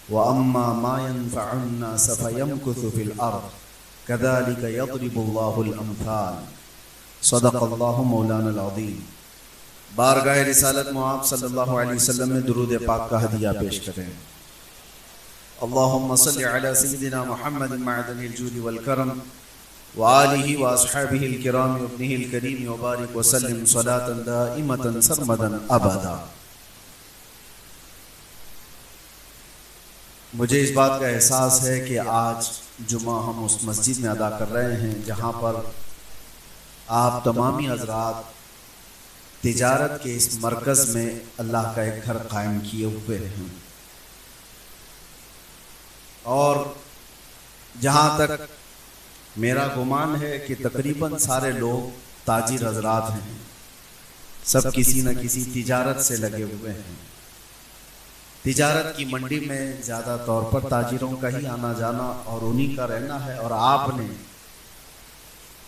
وأما ما ينفع الناس فيمكث في الأرض كذلك يضرب الله الأمثال صدق الله مولانا العظیم۔ بارگاہ رسالت مآب صلی اللہ علیہ وسلم میں درود پاک کا ہدیہ پیش کریں۔ اللہم صل علی سیدنا محمد معدن الجود والکرم وآلہ واصحابہ الکرام وابنہ الکریم وبارک وسلم صلاة دائمة سرمدا ابدا۔ مجھے اس بات کا احساس ہے کہ آج جمعہ ہم اس مسجد میں ادا کر رہے ہیں جہاں پر آپ تمامی حضرات تجارت کے اس مرکز میں اللہ کا ایک گھر قائم کیے ہوئے ہیں، اور جہاں تک میرا گمان ہے کہ تقریباً سارے لوگ تاجر حضرات ہیں، سب کسی نہ کسی تجارت سے لگے ہوئے ہیں۔ تجارت کی منڈی میں زیادہ طور پر تاجروں کا ہی آنا جانا اور انہی کا رہنا ہے، اور آپ نے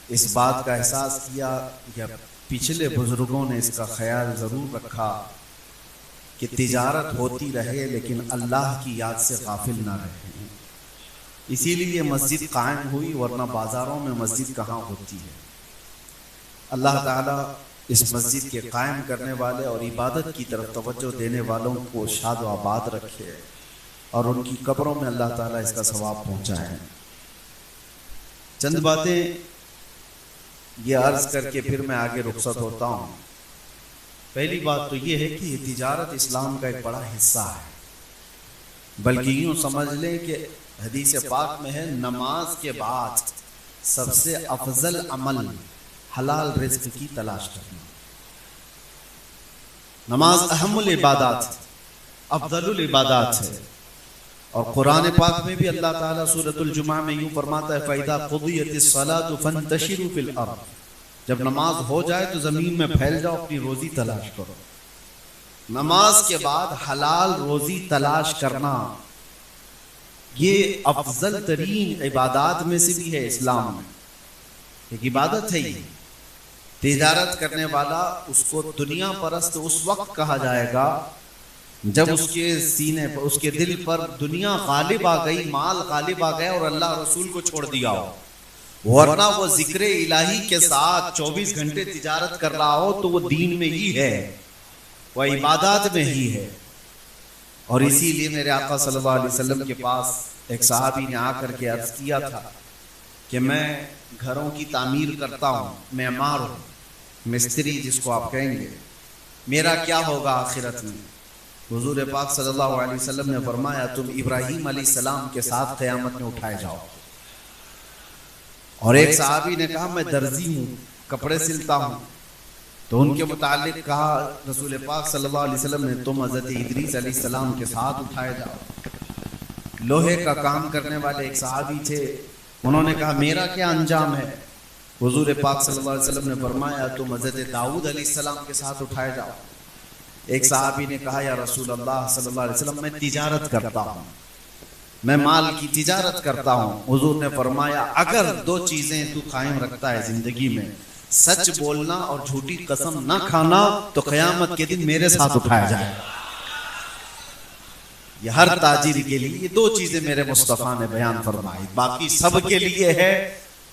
اس بات کا احساس کیا یا پچھلے بزرگوں نے اس کا خیال ضرور رکھا کہ تجارت ہوتی رہے لیکن اللہ کی یاد سے غافل نہ رہے، اسی لیے مسجد قائم ہوئی، ورنہ بازاروں میں مسجد کہاں ہوتی ہے۔ اللہ تعالیٰ اس مسجد کے قائم کرنے والے اور عبادت کی طرف توجہ دینے والوں کو شاد و آباد رکھے اور ان کی قبروں میں اللہ تعالیٰ اس کا ثواب پہنچائے۔ چند باتیں یہ عرض کر کے پھر میں آگے رخصت ہوتا ہوں۔ پہلی بات تو یہ ہے کہ یہ تجارت اسلام کا ایک بڑا حصہ ہے، بلکہ یوں سمجھ لیں کہ حدیث پاک میں ہے نماز کے بعد سب سے افضل عمل حلال رزق کی تلاش کرنا۔ نماز اہم العبادات، افضل العبادات ہے، اور قرآن پاک میں بھی اللہ تعالیٰ سورۃ الجمعہ میں یوں فرماتا ہے فَإِذَا قُضِيَتِ الصَّلَاةُ فَانتَشِرُوا فِي الْأَرْضِ، جب نماز ہو جائے تو زمین میں پھیل جاؤ، اپنی روزی تلاش کرو۔ نماز کے بعد حلال روزی تلاش کرنا یہ افضل ترین عبادات میں سے بھی ہے۔ اسلام میں ایک عبادت ہے یہ۔ تجارت کرنے والا اس کو دنیا پرست اس وقت کہا جائے گا جب اس کے سینے پر، اس کے دل پر دنیا غالب آ گئی، مال غالب آ گیا اور اللہ رسول کو چھوڑ دیا ہو، ورنہ وہ ذکر الہی کے ساتھ 24 گھنٹے تجارت کر رہا ہو تو وہ دین میں ہی ہے، وہ عبادات میں ہی ہے۔ اور اسی لیے میرے آقا صلی اللہ علیہ وسلم کے پاس ایک صحابی نے آ کر کے عرض کیا تھا کہ میں گھروں کی تعمیر کرتا ہوں، معمار ہوں، مستری جس کو آپ کہیں گے، میرا کیا ہوگا آخرت میں؟ حضور پاک صلی اللہ علیہ وسلم نے فرمایا تم ابراہیم علیہ السلام کے ساتھ قیامت میں اٹھائے جاؤ۔ اور ایک صحابی نے کہا میں درزی ہوں، کپڑے سلتا ہوں، تو ان کے متعلق کہا رسول پاک صلی اللہ علیہ وسلم نے تم حضرت ادریس علیہ السلام کے ساتھ اٹھائے جاؤ۔ لوہے کا کام کرنے والے ایک صحابی تھے، انہوں نے کہا میرا کیا انجام ہے؟ حضور پاک صلی اللہ علیہ وسلم نے فرمایا تم حضرت داؤد علیہ السلام کے ساتھ اٹھائے جاؤ۔ ایک صحابی نے کہا یا رسول اللہ صلی اللہ علیہ وسلم میں تجارت کرتا ہوں، میں مال کی تجارت کرتا ہوں۔ حضور نے فرمایا اگر دو چیزیں تو قائم رکھتا ہے زندگی میں، سچ بولنا اور جھوٹی قسم نہ کھانا، تو قیامت کے دن میرے ساتھ اٹھایا جائے گا۔ یہ ہر تاجر کے لیے یہ دو چیزیں میرے مصطفیٰ نے بیان فرمائی، باقی سب کے لیے ہے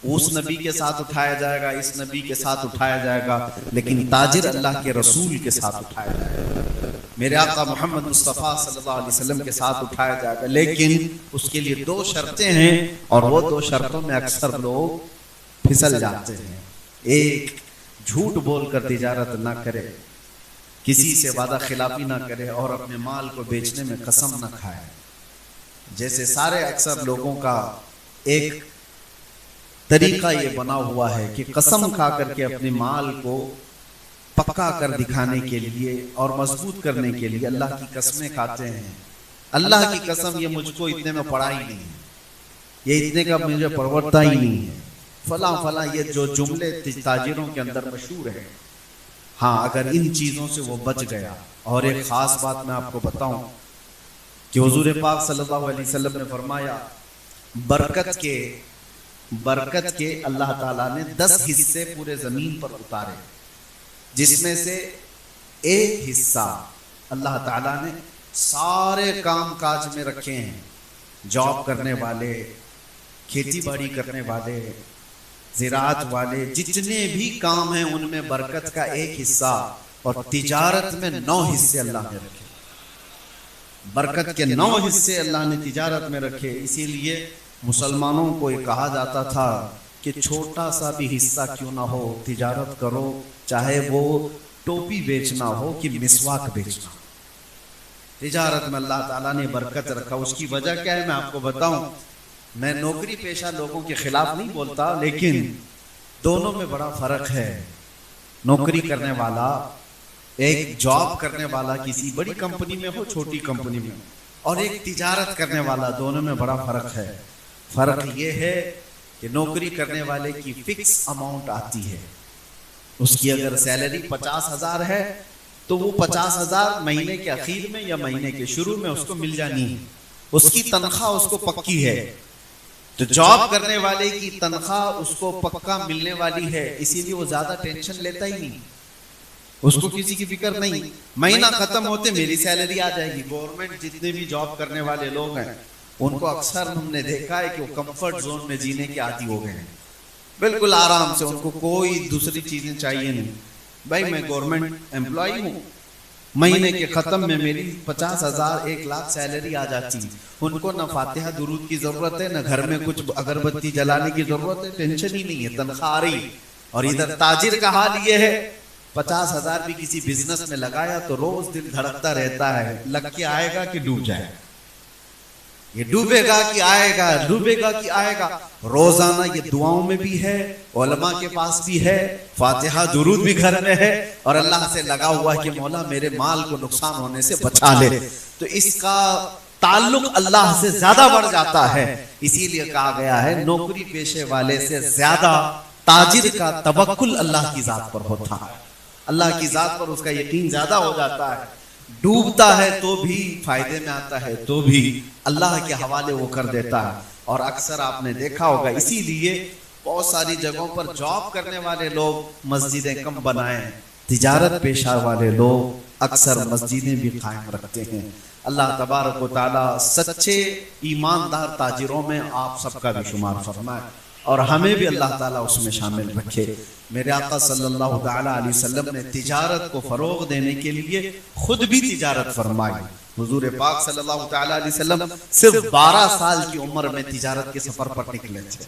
اس نبی کے ساتھ اٹھایا جائے گا، اس نبی کے ساتھ اٹھایا جائے گا، لیکن تاجر اللہ کے رسول کے ساتھ اٹھایا جائے گا، میرے آقا محمد مصطفیٰ صلی اللہ علیہ وسلم کے ساتھ اٹھایا جائے گا۔ لیکن اس کے لیے دو شرطیں ہیں، اور وہ دو شرطوں میں اکثر لوگ پھسل جاتے ہیں۔ ایک، جھوٹ بول کر تجارت نہ کرے، کسی سے وعدہ خلافی نہ کرے، اور اپنے مال کو بیچنے میں قسم نہ کھائے۔ جیسے سارے اکثر لوگوں کا ایک طریقہ یہ بنا ہوا ہے کہ قسم کھا کر کے اپنے مال کو پکا کر دکھانے کے لیے اور مضبوط کرنے کے لیے اللہ کی قسمیں کھاتے ہیں۔ اللہ کی قسم یہ مجھ کو اتنے میں پڑا ہی نہیں ہے، یہ اتنے کا مجھے پرورتا ہی نہیں ہے، فلاں فلاں، یہ جو جملے تاجروں کے اندر مشہور ہیں۔ ہاں اگر ان چیزوں سے وہ بچ گیا۔ اور ایک خاص بات میں آپ کو بتاؤں کہ حضور پاک صلی اللہ علیہ وسلم نے فرمایا برکت کے اللہ تعالیٰ نے 10 حصے پورے زمین پر اتارے، جس میں سے ایک حصہ اللہ تعالیٰ نے سارے کام کاج میں رکھے ہیں، جاب کرنے والے، کھیتی باڑی کرنے والے، زراعت والے، جتنے بھی کام ہیں ان میں برکت کا ایک حصہ، اور تجارت میں 9 حصے اللہ نے رکھے، برکت کے 9 حصے اللہ نے تجارت میں رکھے۔ اسی لیے مسلمانوں کو یہ کہا جاتا تھا کہ چھوٹا سا بھی حصہ کیوں نہ ہو تجارت کرو، چاہے وہ ٹوپی بیچنا ہو کہ مسواک بیچنا ہو، تجارت میں اللہ تعالیٰ نے برکت رکھا۔ اس کی وجہ کیا ہے میں آپ کو بتاؤں، میں نوکری پیشہ لوگوں کے خلاف نہیں بولتا، لیکن دونوں میں بڑا فرق ہے۔ نوکری کرنے والا، ایک جاب کرنے والا کسی بڑی کمپنی میں ہو چھوٹی کمپنی میں، اور ایک تجارت کرنے والا، دونوں میں بڑا فرق ہے۔ فرق یہ ہے کہ نوکری کرنے والے کی فکس اماؤنٹ آتی ہے، اس کی اگر سیلری 50,000 ہے تو وہ 50,000 مہینے کے اخیر میں یا مہینے کے شروع میں اس کو مل جانی ہے، اس کی تنخواہ اس کو پکی ہے۔ تو جاب کرنے والے کی تنخواہ اس کو پکا ملنے والی ہے، اسی لیے وہ زیادہ ٹینشن لیتا ہی نہیں، اس کو کسی کی فکر نہیں، مہینہ ختم ہوتے میری سیلری آ جائے گی۔ گورنمنٹ جتنے بھی جاب کرنے والے لوگ ہیں ان کو اکثر ہم نے دیکھا ہے کہ وہ کمفرٹ زون میں جینے کے عادی ہو گئے ہیں، بالکل آرام سے، ان کو کوئی دوسری چیزیں چاہیے نہیں۔ بھائی میں گورنمنٹ امپلائی ہوں، مہینے کے ختم میں میری 50,000 1 لاکھ سیلری آ جاتی، ان کو نہ فاتحہ درود کی ضرورت ہے، نہ گھر میں کچھ اگربتی جلانے کی ضرورت ہے، ٹینشن ہی نہیں ہے، تنخواہ آ رہی۔ اور ادھر تاجر کا حال یہ ہے 50,000 بھی کسی بزنس میں لگایا تو روز دل دھڑکتا رہتا ہے، لگ کے آئے گا کہ ڈوب جائے گا، یہ ڈوبے گا کہ آئے گا، ڈوبے گا کہ آئے گا۔ روزانہ یہ دعاؤں میں بھی ہے، علماء کے پاس بھی ہے، فاتحہ درود بھی گھر میں ہے، اور اللہ سے لگا ہوا ہے کہ مولا میرے مال کو نقصان ہونے سے بچا لے، تو اس کا تعلق اللہ سے زیادہ بڑھ جاتا ہے۔ اسی لیے کہا گیا ہے نوکری پیشے والے سے زیادہ تاجر کا توکل اللہ کی ذات پر ہوتا ہے، اللہ کی ذات پر اس کا یقین زیادہ ہو جاتا ہے، ڈوبتا ہے تو بھی فائدے میں آتا ہے تو بھی اللہ کے حوالے وہ کر دیتا ہے۔ اور اکثر آپ نے دیکھا ہوگا اسی لیے بہت ساری جگہوں پر جاب کرنے والے لوگ مسجدیں کم بنائیں، تجارت پیشہ والے لوگ اکثر مسجدیں بھی قائم رکھتے ہیں۔ اللہ تبارک و تعالی سچے ایماندار تاجروں میں آپ سب کا بھی شمار فرمائے، اور ہمیں بھی اللہ تعالیٰ اس میں شامل رکھے۔ میرے آقا صلی اللہ تعالیٰ علیہ وسلم نے تجارت کو فروغ دینے کے لیے خود بھی تجارت فرمائی۔ حضور پاک صلی اللہ تعالیٰ علیہ وسلم صرف 12 سال کی عمر میں تجارت کے سفر پر نکلے تھے،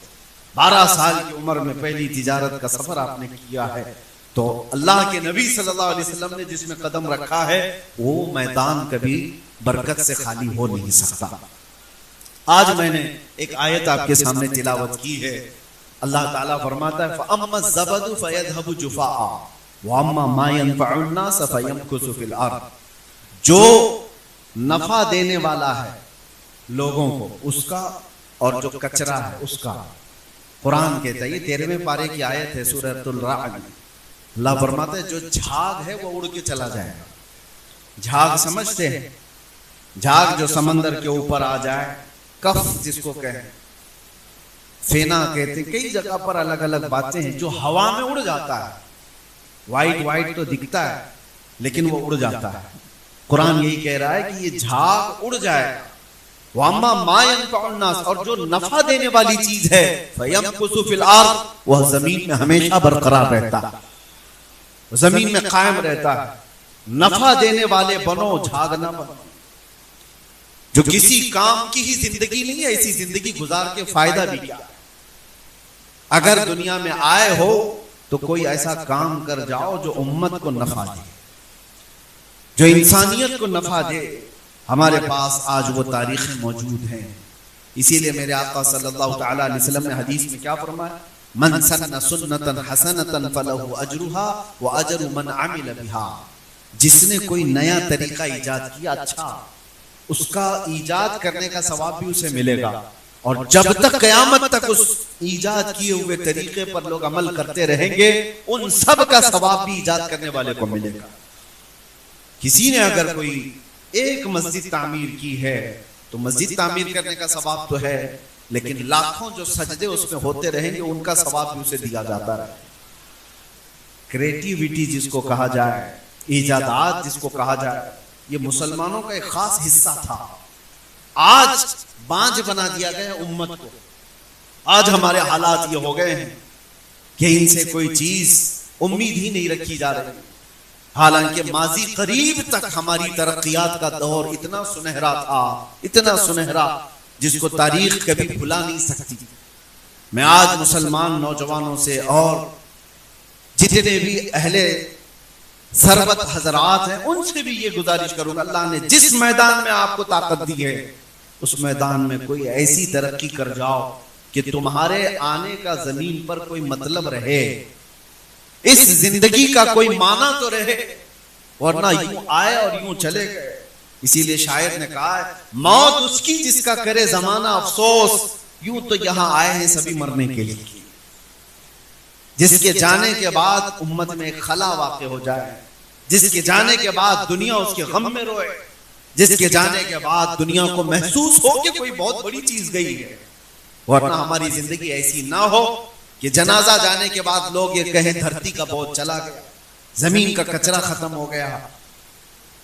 12 سال کی عمر میں پہلی تجارت کا سفر آپ نے کیا ہے۔ تو اللہ کے نبی صلی اللہ علیہ وسلم نے جس میں قدم رکھا ہے وہ میدان کبھی برکت سے خالی ہو نہیں سکتا۔ آج میں نے ایک آیت آپ کے سامنے تلاوت کی ہے، اللہ تعالیٰ فرماتا ہے فَأَمَّا الزَّبَدُ فَيَذْهَبُ جُفَاءً وَأَمَّا مَا يَنْفَعُ النَّاسَ فَيَمْكُثُ فِي الْأَرْضِ۔ جو نفع دینے والا ہے لوگوں کو اس کا، اور جو کچرا ہے اس کا، قرآن کہتا ہے، یہ 13ویں پارے کی آیت ہے سورۃ الرعد۔ اللہ فرماتا ہے جو جھاگ ہے وہ اڑ کے چلا جائے گا۔ جھاگ سمجھتے ہیں، جھاگ جو سمندر کے اوپر آ جائے، کف جس کو کہیں، فینا کہتے ہیں، کئی جگہ پر الگ الگ باتیں ہیں، جو ہوا میں اڑ جاتا ہے، وائٹ وائٹ تو دکھتا ہے لیکن وہ اڑ جاتا ہے۔ قرآن یہی کہہ رہا ہے کہ یہ جھاگ اڑ جائے، وَأَمَّا مَا يَنْفَعُ النَّاسَ، اور جو نفع دینے والی چیز ہے، فَيَمْكُثُ فِي الْأَرْضِ، وہ زمین میں ہمیشہ برقرار رہتا ہے، زمین میں قائم رہتا ہے۔ نفع دینے والے بنو، جھاگ نہ بنو، جو کسی کام کی ہی زندگی نہیں ہے، ایسی زندگی گزار کے فائدہ بھی کیا۔ اگر دنیا میں آئے ہو تو کوئی ایسا کام کر جاؤ جو امت کو نفع دے، جو انسانیت کو نفع دے۔ ہمارے پاس آج وہ تاریخیں موجود ہیں، اسی لیے میرے آقا صلی اللہ تعالیٰ علیہ وسلم نے حدیث میں کیا فرمایا، من سن سنتا حسنتا فلہ اجرہا واجر من عمل بہا۔ جس نے کوئی نیا طریقہ ایجاد کیا اچھا، اس کا ایجاد کرنے کا ثواب بھی اسے ملے گا، اور جب تک قیامت تک اس ایجاد کیے ہوئے طریقے پر لوگ عمل کرتے رہیں گے ان سب کا ثواب بھی ایجاد کرنے والے کو ملے گا۔ کسی نے اگر کوئی ایک مسجد تعمیر کی ہے تو مسجد تعمیر کرنے کا ثواب تو ہے، لیکن لاکھوں جو سجدے اس میں ہوتے رہیں گے ان کا ثواب بھی اسے دیا جاتا ہے۔ کریٹیویٹی جس کو کہا جائے، ایجادات جس کو کہا جائے، یہ مسلمانوں کا ایک خاص حصہ تھا. آج بانجھ بنا دیا گیا امت کو. آج ہمارے حالات یہ ہو گئے ہیں کہ ان سے کوئی چیز امید ہی نہیں رکھی جا رہی. حالانکہ ماضی قریب تک ہماری ترقیات کا دور اتنا سنہرا تھا، اتنا سنہرا جس کو تاریخ کبھی بھلا نہیں سکتی. میں آج مسلمان نوجوانوں سے اور جتنے بھی اہل ثروت حضرات ہیں ان سے بھی یہ گزارش کروں گا، اللہ نے جس میدان میں آپ کو طاقت دی ہے اس میدان میں کوئی ایسی ترقی کر جاؤ کہ تمہارے آنے کا زمین پر کوئی مطلب رہے، اس زندگی کا کوئی معنی تو رہے، ورنہ یوں آئے اور یوں چلے گئے. اسی لیے شاعر نے کہا ہے موت اس کی جس کا کرے زمانہ افسوس، یوں تو یہاں آئے ہیں سبھی مرنے کے لیے. جس کے جانے کے بعد امت میں ایک خلا واقع ہو جائے، جس کے جانے کے بعد دنیا اس کے غم میں روئے، جس کے جانے کے بعد دنیا کو محسوس ہو کہ کوئی بہت بڑی چیز گئی ہے. ورنہ ہماری زندگی ایسی نہ ہو کہ جنازہ جانے کے بعد لوگ یہ کہیں دھرتی کا بوجھ چلا گیا، زمین کا کچرا ختم ہو گیا.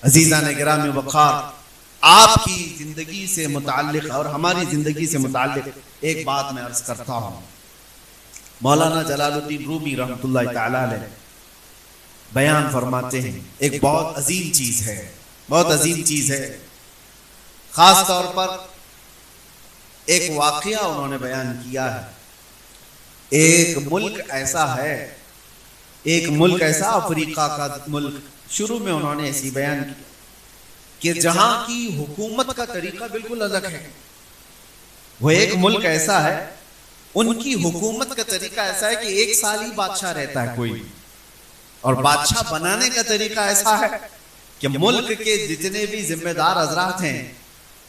عزیزان گرامی وقار، آپ کی زندگی سے متعلق اور ہماری زندگی سے متعلق ایک بات میں عرض کرتا ہوں. مولانا جلال الدین رومی رحمۃ اللہ تعالی علیہ بیان فرماتے ہیں ایک بہت عظیم چیز ہے، بہت عظیم چیز ہے. خاص طور پر ایک واقعہ انہوں نے بیان کیا ہے. ایک ملک ایسا ہے، ایک ملک ایسا افریقہ کا ملک، شروع میں انہوں نے ایسی بیان کی کہ جہاں کی حکومت کا طریقہ بالکل الگ ہے. وہ ایک ملک ایسا ہے، ان کی حکومت کا طریقہ ایسا ہے کہ ایک سال ہی بادشاہ رہتا ہے کوئی، اور بادشاہ بنانے کا طریقہ ایسا ہے کہ ملک کے جتنے بھی ذمہ دار حضرات ہیں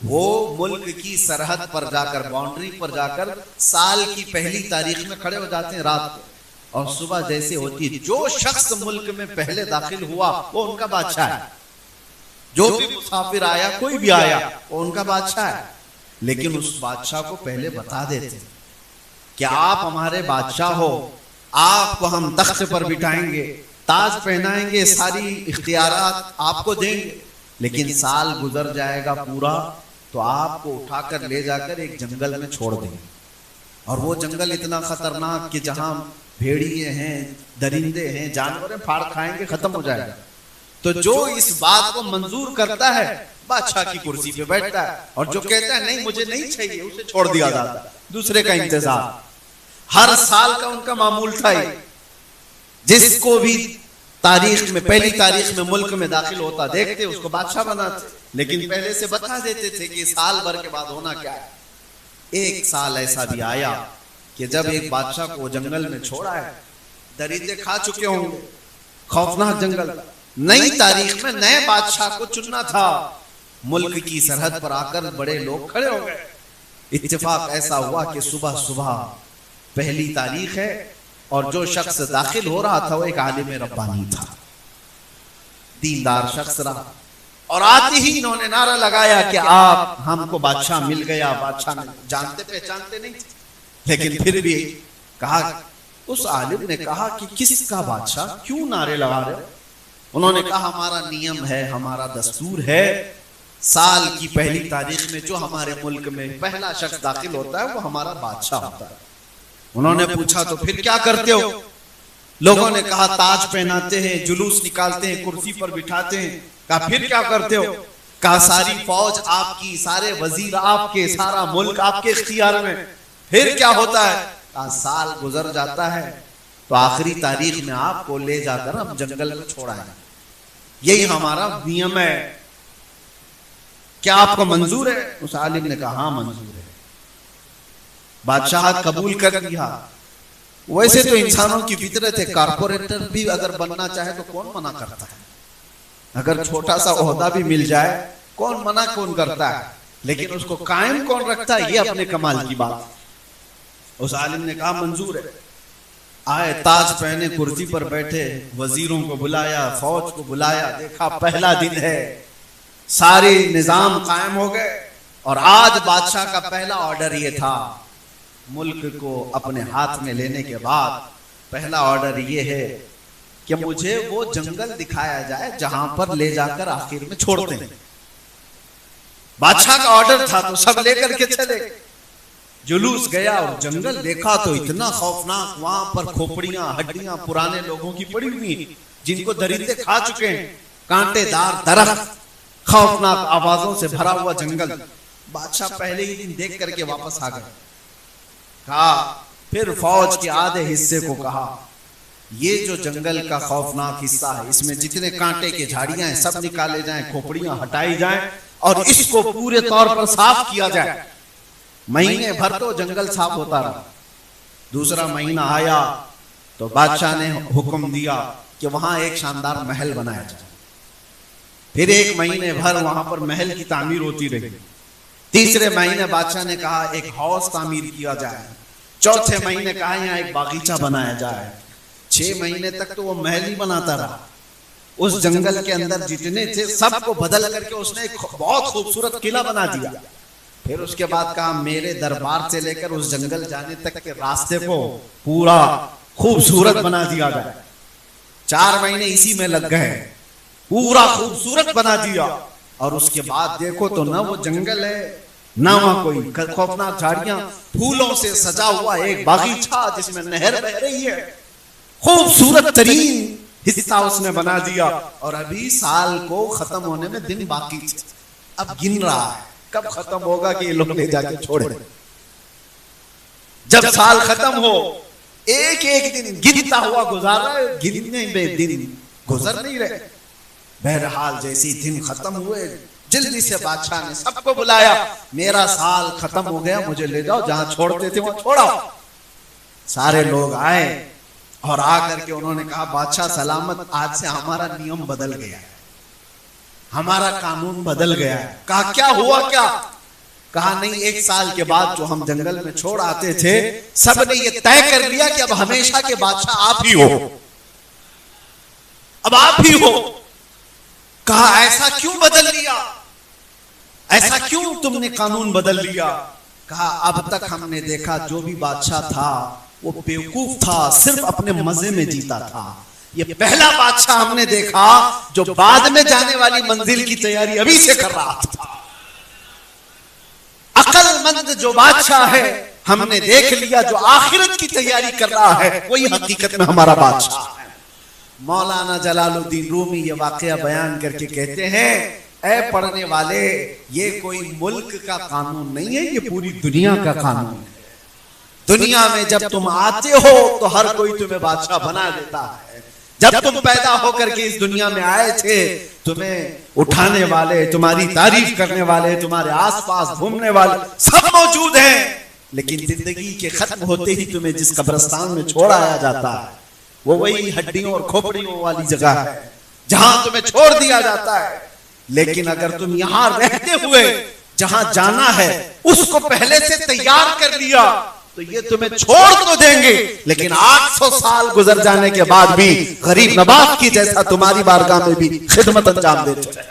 وہ ملک کی سرحد پر جا کر، باؤنڈری پر جا کر سال کی پہلی تاریخ میں کھڑے ہو جاتے ہیں رات کو، اور صبح جیسے ہوتی ہے جو شخص ملک میں پہلے داخل ہوا وہ ان کا بادشاہ ہے. جو بھی مسافر آیا، کوئی بھی آیا، وہ ان کا بادشاہ ہے. لیکن اس بادشاہ کو پہلے بتا دیتے کہ آپ ہمارے بادشاہ ہو، آپ کو ہم تخت پر بٹھائیں گے، تاج پہنائیں گے، ساری اختیارات آپ کو دیں گے، لیکن سال گزر جائے گا پورا تو آپ کو اٹھا کر لے جا کر ایک جنگل میں چھوڑ دیں گے. اور وہ جنگل اتنا خطرناک کہ جہاں بھیڑیے ہیں، درندے ہیں، جانور ہیں، پھاڑ کھائیں گے، ختم ہو جائے گا. تو جو اس بات کو منظور کرتا ہے بادشاہ کی کرسی پہ بیٹھتا ہے، اور جو کہتا ہے نہیں مجھے نہیں چاہیے اسے چھوڑ دیا جاتا ہے، دوسرے کا انتظار. ہر سال کا ان کا معمول تھا. جس کو بھی تاریخ میں، پہلی تاریخ میں ملک میں داخل ہوتا دیکھتے اس کو بادشاہ بناتے، لیکن پہلے سے بتا دیتے تھے کہ سال بھر کے بعد ہونا کیا ہے. ایک سال ایسا بھی آیا کہ جب ایک بادشاہ کو جنگل میں چھوڑا ہے، درندے کھا چکے ہوں گے، خوفناک جنگل. نئی تاریخ میں نئے بادشاہ کو چننا تھا. ملک کی سرحد پر آ کر بڑے لوگ کھڑے ہو گئے. اتفاق ایسا ہوا کہ صبح صبح پہلی تاریخ ہے اور جو شخص داخل ہو رہا تھا وہ ایک عالم ربانی تھا، دیندار شخص رہا. اور آتے ہی انہوں نے نعرہ لگایا کہ آپ ہم کو بادشاہ مل گیا. بادشاہ جانتے پہچانتے نہیں تھے، لیکن پھر بھی کہا، اس عالم نے کہا کہ کس کا بادشاہ، کیوں نعرے لگا رہے ہو؟ انہوں نے کہا ہمارا نیم ہے، ہمارا دستور ہے، سال کی پہلی تاریخ میں جو ہمارے ملک میں پہلا شخص داخل ہوتا ہے وہ ہمارا بادشاہ ہوتا ہے. انہوں نے پوچھا تو پھر کیا کرتے ہو؟ لوگوں نے کہا تاج پہناتے ہیں، جلوس نکالتے ہیں، کرسی پر بٹھاتے ہیں. کہا پھر کیا کرتے ہو؟ کہا ساری فوج آپ کی، سارے وزیر آپ کے، سارا ملک آپ کے اختیار میں. پھر کیا ہوتا ہے؟ کہا سال گزر جاتا ہے تو آخری تاریخ میں آپ کو لے جا کر ہم جنگل میں چھوڑائیں، یہی ہمارا نیم ہے. کیا آپ کو منظور ہے؟ اس عالم نے کہا ہاں منظور ہے. بادشاہت قبول کر لیا. ویسے تو انسانوں کی فطرت ہے، کارپوریٹر بھی اگر بننا چاہے تو کون منع کرتا ہے؟ اگر چھوٹا سا عہدہ بھی مل جائے کون منع کون کرتا ہے؟ لیکن اس کو قائم کون رکھتا ہے؟ یہ اپنے کمال کی بات. اس عالم نے کہا منظور ہے. آئے، تاج پہنے، کرسی پر بیٹھے، وزیروں کو بلایا، فوج کو بلایا، دیکھا پہلا دن ہے، سارے نظام قائم ہو گئے. اور آج بادشاہ کا پہلا آرڈر یہ تھا، ملک کو اپنے ہاتھ میں لینے کے بعد پہلا آرڈر یہ ہے کہ مجھے وہ جنگل دکھایا جائے جہاں پر لے جا کر آخر میں چھوڑتے ہیں. بادشاہ کا آرڈر تھا تو سب لے کر کے چلے. جلوس گیا اور جنگل دیکھا تو اتنا خوفناک، وہاں پر کھوپڑیاں ہڈیاں پرانے لوگوں کی پڑی ہوئی ہیں جن کو درندے کھا چکے ہیں، کانٹے دار درخت، خوفناک آوازوں سے بھرا ہوا جنگل. بادشاہ پہلے ہی دن دیکھ کر کے واپس آ گئے. کہا پھر فوج کے آدھے حصے کو کہا یہ جو جنگل کا خوفناک حصہ ہے اس میں جتنے کانٹے کے جھاڑیاں ہیں سب نکالے جائیں، کھوپڑیاں ہٹائی جائیں اور اس کو پورے طور پر صاف کیا جائے. مہینے بھر تو جنگل صاف ہوتا رہا. دوسرا مہینہ آیا تو بادشاہ نے حکم دیا کہ وہاں ایک شاندار محل بنایا جائے. پھر ایک مہینے بھر وہاں پر محل کی تعمیر ہوتی رہی. تیسرے مہینے بادشاہ نے کہا ایک ہاؤس تعمیر کیا جائے. چوتھے مہینے کہا یہاں ایک باغیچہ بنایا جائے. 6 مہینے تک تو وہ محل ہی بناتا رہا. اس جنگل کے اندر جتنے تھے سب کو بدل کر کے اس نے ایک بہت خوبصورت قلعہ بنا دیا. پھر اس کے بعد کہا میرے دربار سے لے کر اس جنگل جانے تک کے راستے کو پورا خوبصورت بنا دیا جائے. 4 مہینے اسی میں لگ گئے، پورا خوبصورت بنا دیا. اور اس کے بعد دیکھو تو نہ وہ جنگل ہے نہ وہاں کوئی خوفناک جھاڑیاں، پھولوں سے سجا ہوا ایک باغیچہ جس میں نہر بہ رہی ہے. خوبصورت ترین حصہ اس نے بنا دیا. اور ابھی سال کو ختم ہونے میں دن باقی تھے. اب گن رہا ہے کب ختم ہوگا کہ یہ لوگ لے جا کے چھوڑے. جب سال ختم ہو ایک ایک دن گنتا ہوا گزارا، گننے میں دن گزر نہیں رہے. بہرحال جیسی دن ختم ہوئے جلدی سے بادشاہ نے سب کو بلایا، میرا سال ختم ہو گیا، مجھے لے جاؤ، جہاں چھوڑتے تھے وہاں چھوڑاؤ. سارے لوگ آئے اور آ کر کے انہوں نے کہا بادشاہ سلامت، آج سے ہمارا نیم بدل گیا ہے، ہمارا قانون بدل گیا ہے. کہا کیا ہوا کیا؟ کہا نہیں 1 سال کے بعد جو ہم جنگل میں چھوڑ آتے تھے سب نے یہ طے کر لیا کہ اب ہمیشہ کے بادشاہ آپ ہی ہو، اب آپ ہی ہو. کہا ایسا کیوں بدل لیا، ایسا کیوں تم نے قانون بدل لیا؟ کہا اب تک ہم نے دیکھا جو بھی بادشاہ تھا وہ بیوقوف تھا، صرف اپنے مزے میں جیتا تھا. یہ پہلا بادشاہ ہم نے دیکھا جو بعد میں جانے والی منزل کی تیاری ابھی سے کر رہا تھا. عقل مند جو بادشاہ ہے ہم نے دیکھ لیا جو آخرت کی تیاری کر رہا ہے وہی حقیقت میں ہمارا بادشاہ ہے. مولانا جلال الدین رومی یہ واقعہ بیان کر کے کہتے ہیں اے پڑھنے والے یہ کوئی ملک کا قانون نہیں ہے، یہ پوری دنیا کا قانون ہے. دنیا میں جب تم آتے ہو تو ہر کوئی تمہیں بادشاہ بنا دیتا ہے. جب تم پیدا ہو کر کے اس دنیا میں آئے تھے تمہیں اٹھانے والے، تمہاری تعریف کرنے والے، تمہارے آس پاس گھومنے والے سب موجود ہیں، لیکن زندگی کے ختم ہوتے ہی تمہیں جس قبرستان میں چھوڑ آیا جاتا ہے وہ وہی ہڈیوں اور کھوپڑیوں والی جگہ ہے جہاں تمہیں چھوڑ دیا جاتا ہے. لیکن اگر تم یہاں رہتے ہوئے جہاں جانا ہے اس کو پہلے سے تیار کر لیا تو یہ تمہیں چھوڑ تو دیں گے لیکن 800 سال گزر جانے کے بعد بھی غریب نواز کی جیسا تمہاری بارگاہ میں بھی خدمت انجام دیتے ہیں.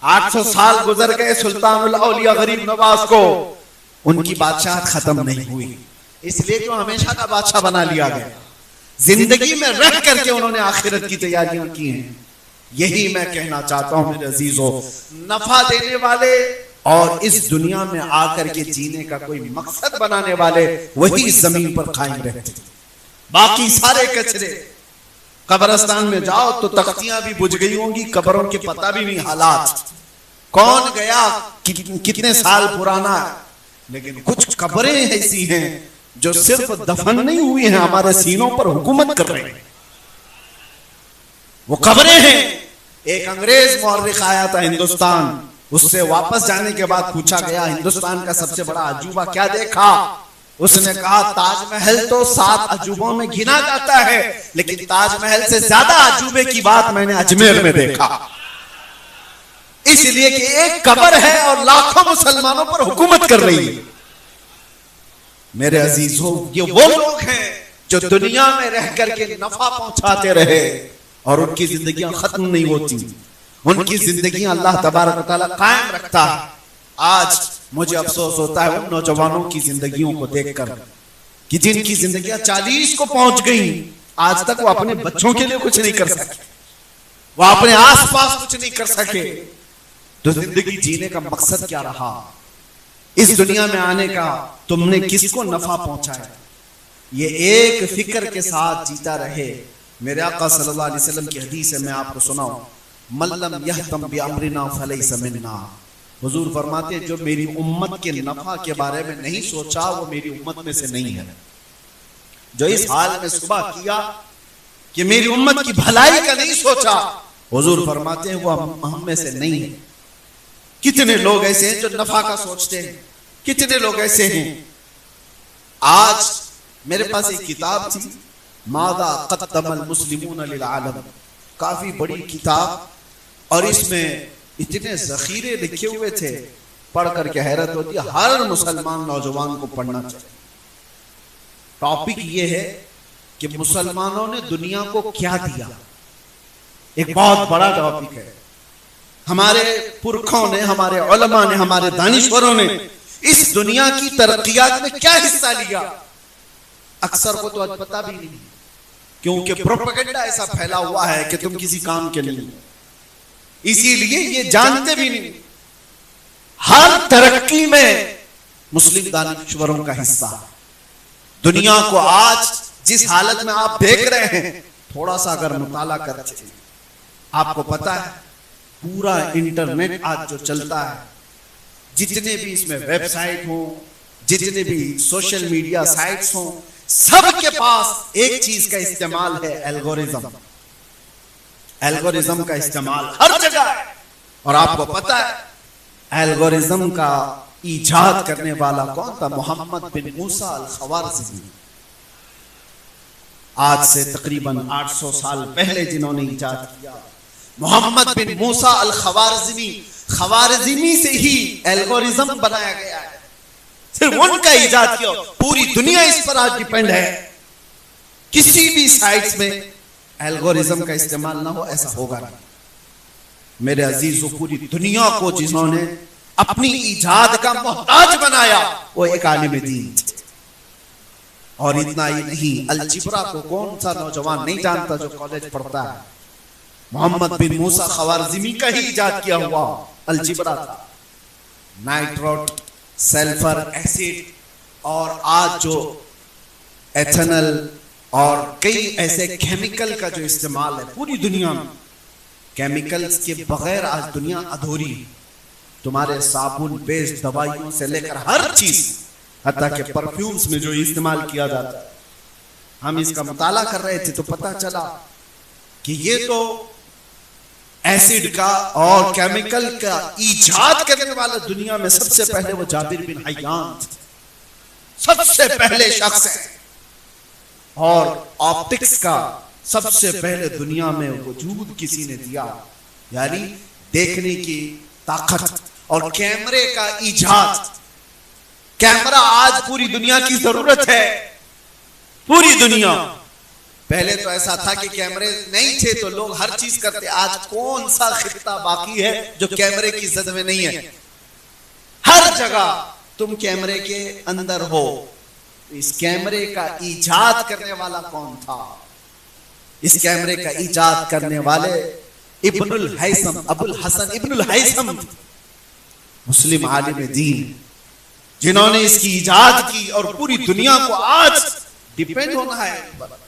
800 سال گزر گئے سلطان الاولیاء غریب نواز کو، ان کی بادشاہت ختم نہیں ہوئی، اس لیے جو ہمیشہ کا بادشاہ بنا لیا گیا. زندگی میں رہ کر کے انہوں نے آخرت کی تیاریاں کی ہیں. یہی میں کہنا چاہتا ہوں میرے عزیزو، نفع دینے والے اور اس دنیا میں آ کر کے جینے کا کوئی مقصد بنانے والے وہی اس زمین پر قائم رہتے. باقی سارے کچرے قبرستان میں جاؤ تو تختیاں بھی بجھ گئی ہوں گی، قبروں کے پتہ بھی نہیں حالات کون گیا کتنے سال پرانا ہے. لیکن کچھ قبریں ایسی ہیں جو صرف دفن نہیں ہوئی ہیں، ہمارے سینوں پر حکومت کر رہے ہیں. وہ قبریں ہیں. ایک انگریز مورخ آیا تھا ہندوستان، اس سے واپس جانے کے بعد پوچھا گیا ہندوستان کا سب سے بڑا عجوبہ کیا دیکھا؟ اس نے کہا تاج محل تو 7 عجوبوں میں گنا جاتا ہے لیکن تاج محل سے زیادہ عجوبے کی بات میں نے اجمیر میں دیکھا. اس لیے کہ ایک قبر ہے اور لاکھوں مسلمانوں پر حکومت کر رہی ہے. میرے عزیزوں یہ وہ لوگ ہیں جو دنیا میں رہ کر کے نفع پہنچاتے رہے اور ان کی زندگیاں ختم نہیں ہوتی، ان کی زندگیاں اللہ تبارک و تعالیٰ قائم رکھتا ہے. آج مجھے افسوس ہوتا ہے ان نوجوانوں کی زندگیوں کو دیکھ کر کہ جن کی زندگیاں 40 کو پہنچ گئیں، آج تک وہ اپنے بچوں کے لیے کچھ نہیں کر سکے, وہ اپنے آس پاس کچھ نہیں کر سکے, تو زندگی جینے کا مقصد کیا رہا؟ اس دنیا میں آنے کا تم نے کس کو نفع پہنچایا؟ یہ ایک فکر کے ساتھ جیتا رہے. میرے آقا صلی اللہ علیہ وسلم کی حدیث ہے, میں آپ کو سناؤں, من لم یہتم بامرنا فلیس منا. حضور فرماتے ہیں جو میری امت کے نفع کے بارے میں نہیں سوچا وہ میری امت میں سے نہیں ہے. جو اس حال میں صبح کیا کہ میری امت کی بھلائی کا نہیں سوچا, حضور فرماتے ہیں وہ ہم میں سے نہیں ہے. کتنے لوگ ایسے ہیں جو نفع کا سوچتے ہیں, کتنے لوگ ایسے ہیں. آج میرے پاس ایک کتاب تھی, ماذا قدم المسلمون للعالم, کافی بڑی کتاب, اور اس میں اتنے ذخیرے لکھے ہوئے تھے, پڑھ کر کے حیرت ہوتی ہے. ہر مسلمان نوجوان کو پڑھنا چاہیے. ٹاپک یہ ہے کہ مسلمانوں نے دنیا کو کیا دیا. ایک بہت بڑا ٹاپک ہے. ہمارے پرکھوں نے, ہمارے علماء نے, ہمارے دانشوروں نے اس دنیا کی ترقیات میں کیا حصہ لیا. اکثر کو تو پتہ بھی نہیں, کیونکہ پروپیگنڈا ایسا پھیلا ہوا ہے کہ تم کسی کام کے نہیں, اسی لیے یہ جانتے بھی نہیں. ہر ترقی میں مسلم دانشوروں کا حصہ. دنیا کو آج جس حالت میں آپ دیکھ رہے ہیں, تھوڑا سا اگر مطالعہ کرتے ہیں آپ کو پتا ہے پورا انٹرنیٹ آج جو چلتا ہے, جتنے بھی اس میں ویب سائٹ ہوں, جتنے بھی سوشل میڈیا سائٹس ہوں, سب کے پاس ایک چیز کا استعمال ہے, الگورزم. الگورزم کا استعمال ہر جگہ ہے. اور آپ کو پتا ہے الگورزم کا ایجاد کرنے والا کون تھا؟ محمد بن موسیٰ الخوارزمی. آج سے تقریباً 800 سال پہلے جنہوں نے ایجاد کیا, محمد بن موسیٰ الخوارزمی. خوارزمی سے ہی الگورزم بنایا گیا ہے, صرف ان کا ایجاد کیا. پوری دنیا اس پر آج ڈیپینڈ ہے. کسی بھی سائٹس میں الگورزم کا استعمال نہ ہو ایسا ہوگا نہیں. میرے عزیزو, پوری دنیا کو جنہوں نے اپنی ایجاد کا محتاج بنایا وہ ایک عالم دین. اور اتنا ہی نہیں, الجبرا کو کون سا نوجوان نہیں جانتا جو کالج پڑھتا ہے؟ محمد بن موسیٰ خوارزمی کا ہی ایجاد کیا ہوا الجبرا تھا. نائٹروٹ, سلفر ایسڈ, اور آج جو ایتھنل اور کئی ایسے کیمیکل کا جو استعمال ہے پوری دنیا میں, کیمیکلز کے بغیر آج دنیا ادھوری. تمہارے صابن, بیس, دوائیوں سے لے کر ہر چیز, حتیٰ کہ پرفیومز میں جو استعمال کیا جاتا ہے. ہم اس کا مطالعہ کر رہے تھے تو پتا چلا کہ یہ تو ایسڈ کا اور کیمیکل کا ایجاد کرنے والا دنیا میں سب سے پہلے وہ جابر بن حیان سب سے پہلے شخص ہے. اور آپٹکس کا سب سے پہلے دنیا میں وجود کسی نے دیا, یعنی دیکھنے کی طاقت. اور کیمرے کا ایجاد, کیمرہ آج پوری دنیا کی ضرورت ہے. پوری دنیا, پہلے تو ایسا تھا کہ کیمرے نہیں تھے تو لوگ ہر چیز کرتے. آج کون سا خطہ باقی ہے جو کیمرے کی زد میں نہیں ہے؟ ہر جگہ تم کیمرے کے اندر ہو. اس کیمرے کا ایجاد کرنے والا کون تھا؟ اس کیمرے کا ایجاد کرنے والے ابن الہیثم, ابو الحسن ابن الہیثم, مسلم عالم دین, جنہوں نے اس کی ایجاد کی. اور پوری دنیا کو آج ڈیپینڈ ہونا ہے.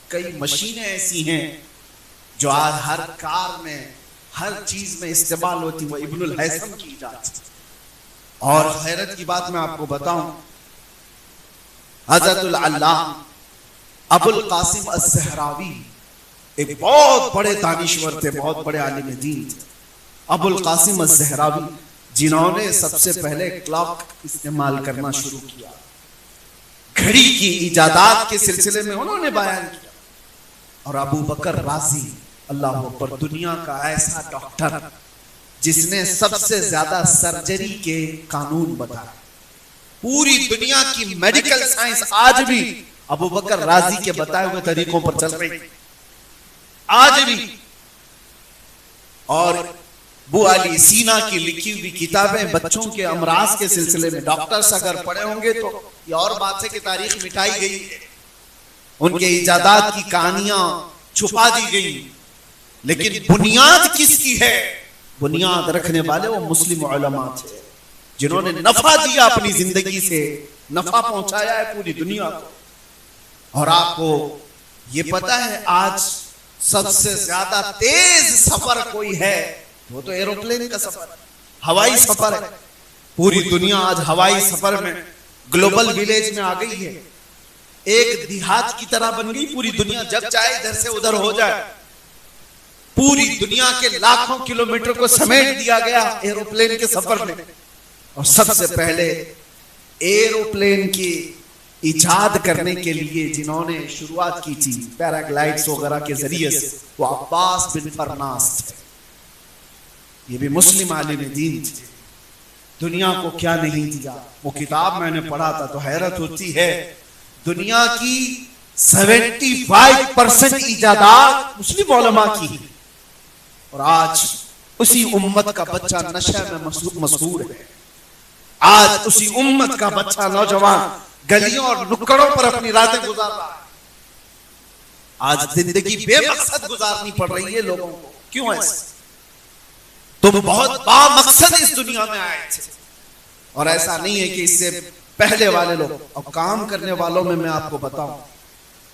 کئی مشینیں ایسی ہیں جو آج ہر کار میں, ہر چیز میں استعمال ہوتی, وہ ابن الہیثم کی ایجاد. اور حیرت کی بات میں آپ کو بتاؤں, حضرت العلامہ ابو القاسم الزہراوی ایک بہت بڑے دانشور تھے, بہت بڑے عالم دین تھے. ابو القاسم الزہراوی جنہوں نے سب سے پہلے کلاک استعمال کرنا شروع کیا, گھڑی کی ایجادات کے سلسلے میں انہوں نے بیان کیا. اور ابو بکر رازی, اللہ اکبر, دنیا کا ایسا ڈاکٹر جس نے سب سے زیادہ سرجری کے قانون بتائے. پوری دنیا کی میڈیکل سائنس آج بھی ابو بکر رازی کے بتائے ہوئے طریقوں پر چل رہی آج بھی. اور ابو علی سینا کی لکھی ہوئی کتابیں بچوں کے امراض کے سلسلے میں, ڈاکٹرز اگر پڑھے ہوں گے تو یہ اور بات ہے کہ تاریخ مٹائی گئی ہے. ان کے ایجادات کی کہانیاں چھپا دی گئی، لیکن بنیاد کس کی ہے؟ بنیاد رکھنے والے وہ مسلم علماء تھے جنہوں نے نفع دیا، اپنی زندگی سے نفع پہنچایا ہے پوری دنیا کو۔ اور آپ کو یہ پتا ہے آج سب سے زیادہ تیز سفر کوئی ہے وہ تو ایروپلین کا سفر ہے، ہوائی سفر ہے۔ پوری دنیا آج ہوائی سفر میں گلوبل ویلیج میں آ گئی ہے، ایک دیہات کی طرح بن گئی پوری دنیا، جب چاہے ادھر سے ادھر ہو جائے۔ پوری دنیا کے لاکھوں کلومیٹر کو سمیٹ دیا گیا ایروپلین کے سفر میں۔ اور سب سے پہلے ایروپلین کی ایجاد کرنے کے لیے جنہوں نے شروعات کی تھی پیراگلائڈز وغیرہ کے ذریعے سے، وہ عباس بن فرناس تھے۔ یہ بھی مسلم عالم دین تھے۔ دنیا کو کیا نہیں دیا، وہ کتاب میں نے پڑھا تھا تو حیرت ہوتی ہے، دنیا کی 75% ایجادات مسلم علماء کی، اور آج اسی امت کا بچہ نشہ میں مسحور ہے۔ آج اسی امت کا بچہ نوجوان گلیوں اور نکڑوں پر اپنی راتیں گزار رہا ہے۔ آج زندگی بے مقصد گزارنی پڑ رہی ہے لوگوں کو، کیوں ایسا؟ تم بہت با مقصد اس دنیا میں آئے تھے، اور ایسا نہیں ہے کہ اس سے پہلے والے لوگ، اور کام کرنے والوں میں آپ کو بتاؤں